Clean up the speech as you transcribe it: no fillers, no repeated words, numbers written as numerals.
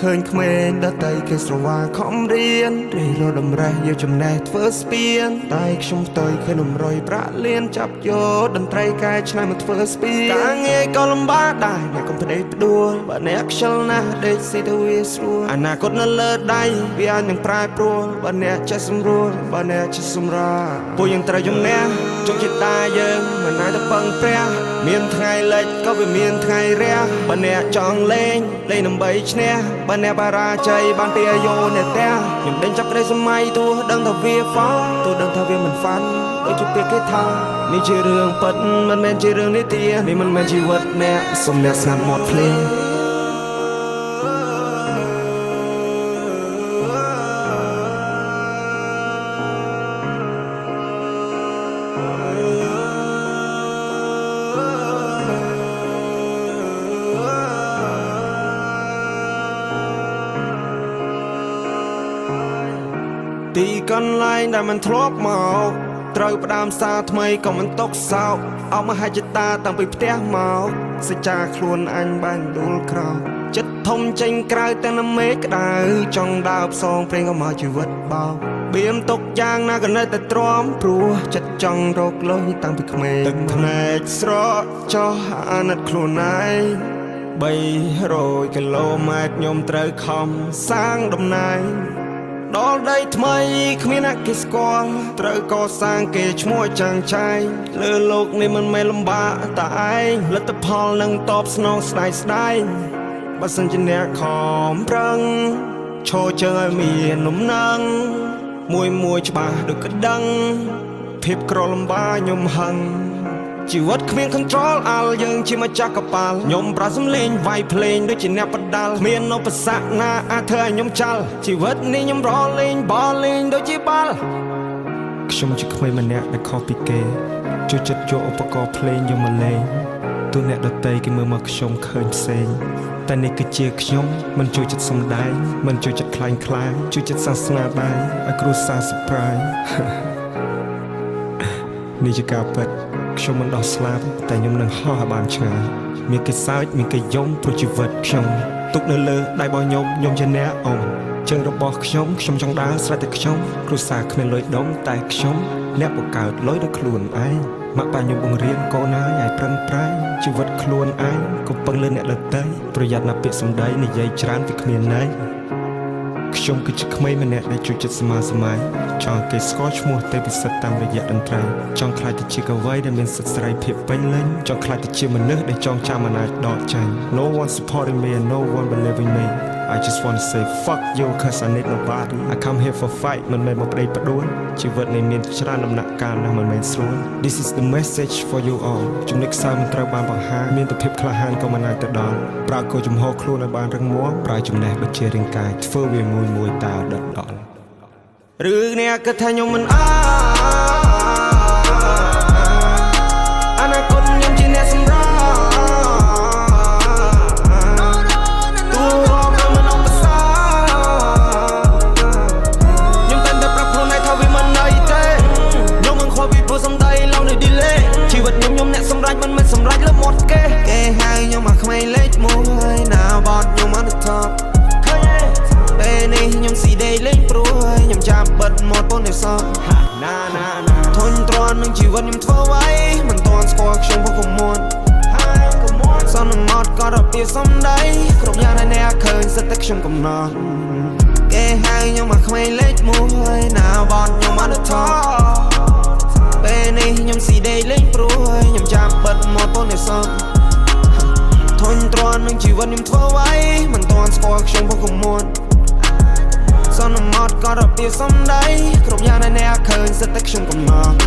ឃើញក្មេងដតៃគេស្រវាខំរៀនរីរដំរេះយកចំណេះធ្វើស្ពានតែខ្ញុំផ្ទុយឃើញនំរយប្រាក់លៀនចាប់យកតន្ត្រីកែច្នៃមកធ្វើស្ពានការងារក៏លំបាកដែរអ្នកកុំផ្ដេកផ្ដួលបើអ្នកខ្ជិលណាស់ដេកស៊ីទៅវាស្រួលអនាគតនៅលើដៃវាអាចនឹងប្រែប្រួលបើអ្នកចេះសម្រួលបើអ្នកចេះសម្រាពួកយើងត្រូវជំនះជោគជតាយើងមិនអាចទៅពឹងព្រះមានថ្ងៃលិចក៏វាមានថ្ងៃរះបើអ្នកចង់លេងដើម្បីឈ្នះបើអ្នកបរាជ័យបានពីអាយុអ្នកផ្ទះខ្ញុំដេញចាប់ក្តីសម័យទោះដឹងថាវាហ្វាទោះដឹងថាវាមិនហ្វាន់ដូចជាពាក្យគេថានេះជារឿងពិតមិនមែនជារឿងនិទាននេះមិនមែនជីវិតអ្នកសុំអ្នកស្ងាត់មាត់ភ្លេងទីកន្លែងដែលមិនធ្លាប់មកត្រូវផ្ដើមសារថ្មីក៏មិនຕົកសោកអោបមហិច្ឆតាតាំងពីផ្ទះមកសច្ចាខ្លួនអញបានដួលក្រោកចិត្តធំចេញក្រៅតែនៅមេឃក្តៅចង់ដើរផ្សងព្រេងក៏មកជីវិតបោកបៀមទុកយ៉ាងណាក៏នៅតែទ្រាំព្រោះចិត្តចង់រកលុយតាំងពីក្មេងទឹកភ្នែកស្រកចោះអាណិតខ្លួនឯង300គីឡូម៉ែត្រខ្ញុំត្រូវខំសាងតំណែងដល់ដីថ្មីគ្មានអ្នកគេស្គាល់ត្រូវកសាងគេឈ្មោះចាំងចែងលើលោកនេះមិនមែនលំបាកតែឯងលទ្ធផលនឹងតបស្នងស្ដាយស្ដាយបើសិនជាអ្នកខំប្រឹងឈរជើងឲ្យមាននំណឹងមួយច្បាស់ដូចក្តឹងភាពក្រលំបាកខ្ញុំហឹងជីវិតគ្មាន control អាល់យើងជាម្ចាស់កប៉ាល់ខ្ញុំប្រាសំលេងវាយភ្លេងដូចជាអ្នកបដាល់គ្មានឧបសគ្គណាអាចធ្វើឲ្យខ្ញុំចាល់ជីវិតនេះខ្ញុំរលេងបលលេងដូចជាបាល់ខ្ញុំជាក្មេងម្នាក់ដែលខុសពីគេជួយចិត្តយកឧបករណ៍ភ្លេងយកមកលេងទោះអ្នកដទៃគេមើលមកខ្ញុំឃើញផ្សេងតែនេះគឺជាខ្ញុំមិនជួយចិត្តសំដែងមិនជួយចិត្តខ្លាញ់ខ្លាយជួយចិត្តសាសនាដែរឲ្យគ្រួសារ surprise នេះជាការពិតខ្ញុំមិនដោះស្លាប់តែខ្ញុំនឹងហោះឲ្យបានឆ្ងាយមានគេសើចមានគេយំព្រោះជីវិតខ្ញុំទុកនៅលើដៃរបស់ខ្ញុំជាអ្នកអមជើងរបស់ខ្ញុំចង់ដើរស្រេចតែខ្ញុំគ្រួសារគ្មានលុយដុំតែខ្ញុំអ្នកបង្កើតលុយដោយខ្លួនឯងម៉ាក់ប៉ាខ្ញុំបង្រៀនកូនឲ្យប្រឹងប្រែងជីវិតខ្លួនឯងកុំពឹងលើអ្នកដទៃប្រយ័ត្នណាពាក្យសម្ដីនិយាយច្រើនវាគ្មានន័យខ្ញុំគឺជាក្មេងម្នាក់ដែលជួយចិត្តសមាសម័យចង់គេស្គាល់ឈ្មោះទេពិសិដ្ឋតាមរយៈតន្ត្រីចង់ខ្លាចទៅជាកវីដែលមានសិទ្ធិសេរីភាពពេញលេញចង់ខ្លាចទៅជាមនុស្សដែលចងចាំមិនអាចដកចេញ No one supporting me and no one believing me I just want to say fuck you cause I need nobody I come here for fight មិនមែនមកប្តីផ្ដួលជីវិតនេះមានច្រើនដំណាក់កាលណាស់មិនមែនស្រួល This is the message for you all ចំណុចខ្សោយមិនត្រូវបានបង្ហាញមានតែភាពក្លាហានក៏មិនអាចទៅដល់ប្រើគោលចំហខ្លួនឲ្យបានរឹងមាំប្រើចំណេះបច្ចេករាងកាយធ្វើវាមួយតើដដល់ឬអ្នកគិតថាខ្ញុំមិនអនាគតខ្ញុំជាអ្នកសម្រាប់មិនមែនសម្រេចលើមាត់គេហៅខ្ញុំមកក្មេងលេខ1ណាបតខ្ញុំអត់ថប់ឃើញទេពេលនេះខ្ញុំស៊ីដេកលេងព្រួយខ្ញុំចាប់បិទមាត់ពូននេះសោះណាធុញទ្រាន់នឹងជីវិតខ្ញុំធ្វើអ្វីមិនទាន់ស្គាល់ខ្ញុំផងកុំមួនសន្មត់ក៏របៀបសំដីគ្រប់យ៉ាងដែលអ្នកឃើញសិតតែខ្ញុំកំណត់គេហៅខ្ញុំមកក្មេងលេខ1ណាបតខ្ញុំអត់ថប់ពេលនេះខ្ញុំស៊ីដេកលេងព្រួយខ្ញុំចាប់បិទមាត់ពូននេះសោះធុញទ្រាន់នឹងជីវិតខ្ញុំធ្វើអ្វីមិនទាន់ស្គាល់ខ្ញុំផងកុំមួនសន្មត់ក៏របៀបសំដីគ្រប់យ៉ាងដែលអ្នកឃើញសិតតែខ្ញុំកំណត់